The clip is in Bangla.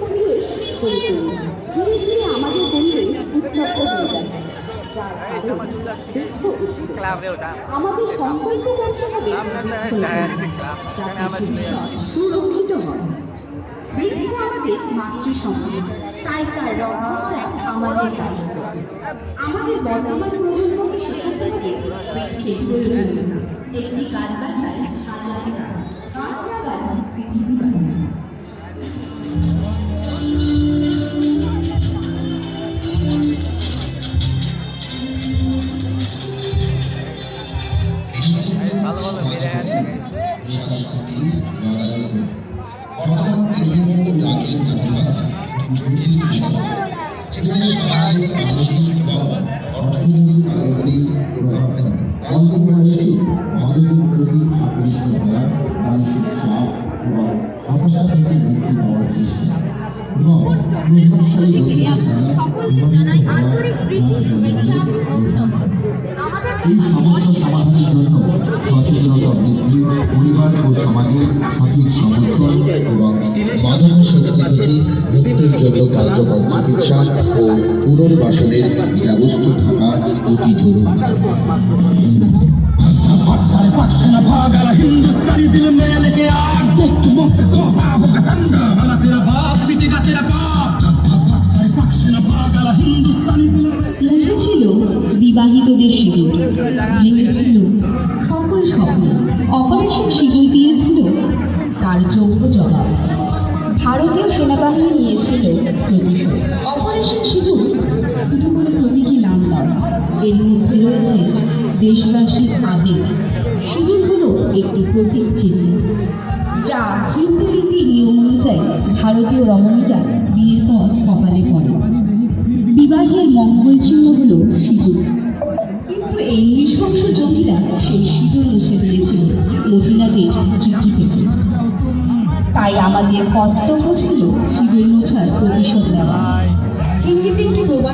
পরিবেশ গড়ে তুলি। ধীরে ধীরে আমাদের পরিবেশ উত্তপ্ত হয়ে যাচ্ছে, যার কারণ বৃক্ষ উৎসব। আমাদের সংকল্প করতে হবে যাতে ভবিষ্যৎ সুরক্ষিত হয়। বৃক্ষ আমাদের মাতৃসম্পদ, তাই তার রক্ষা করা আমাদের দায়িত্ব। আমাদের বর্তমান প্রজন্মকে শেখাতে হবে বৃক্ষের প্রয়োজনীয়তা। একটি গাছ বাঁচায় হাজার প্রাণ। গাছ লাগান, পৃথিবী বাঁচান। বর্তমান প্রজন্মকে লাগে জটিল বিষয়, যেখানে সামাজিক, মানসিক এবং অর্থনৈতিক কারণগুলি প্রভাব ফেলে। অল্প বয়সে মানুষের প্রতি আকৃষ্ট হওয়া, মানসিক চাপ এবং হতাশা থেকে মুক্তি পাওয়ার চেষ্টা এবং প্রভাবশালী লোকেদের এই সমস্যা সমাধানের জন্য সচেতনতা বৃদ্ধি, পরিবার ও সমাজের সঠিক সমর্থন এবং মাদক শক্তি থেকে মুক্তির জন্য কার্যকর চিকিৎসা ও পুনর্বাসনের ব্যবস্থা থাকা অতি জরুরি। हिंदुस्तानी दिल में लेके आग मुक्त मुक्त को होगा दंगा वाला तेरा बाप पिटेगा तेरा बाप सारे पक्ष न भागा हिंदुस्तानी दिल মুছেছিল বিবাহিতদের সিঁদুর, ভেঙেছিল সকল স্বপ্ন। অপারেশন সিঁদুর দিয়েছিল তার যোগ্য জবাব। ভারতীয় সেনাবাহিনী নিয়েছিল প্রতিশোধ। অপারেশন সিঁদুর শুধু কোনো প্রতীকী নাম নয়, এর মধ্যে রয়েছে দেশবাসীর আবেগ। সিঁদুর হলো একটি প্রতীক চিহ্ন, যা হিন্দু রীতি নিয়ম অনুযায়ী ভারতীয় রমণীরা বিয়ের পর কপালে পড়ে। বিবাহের মঙ্গল চিহ্ন হল সিঁদুর। কিন্তু এই নৃশংস জঙ্গিরা সেই সিঁদুর মুছে দিয়েছিল মহিলাদের স্মৃতি থেকে। তাই আমাদের কর্তব্য ছিল সিঁদুর মোছার প্রতিশোধ নেওয়া। হিন্দিতে একটি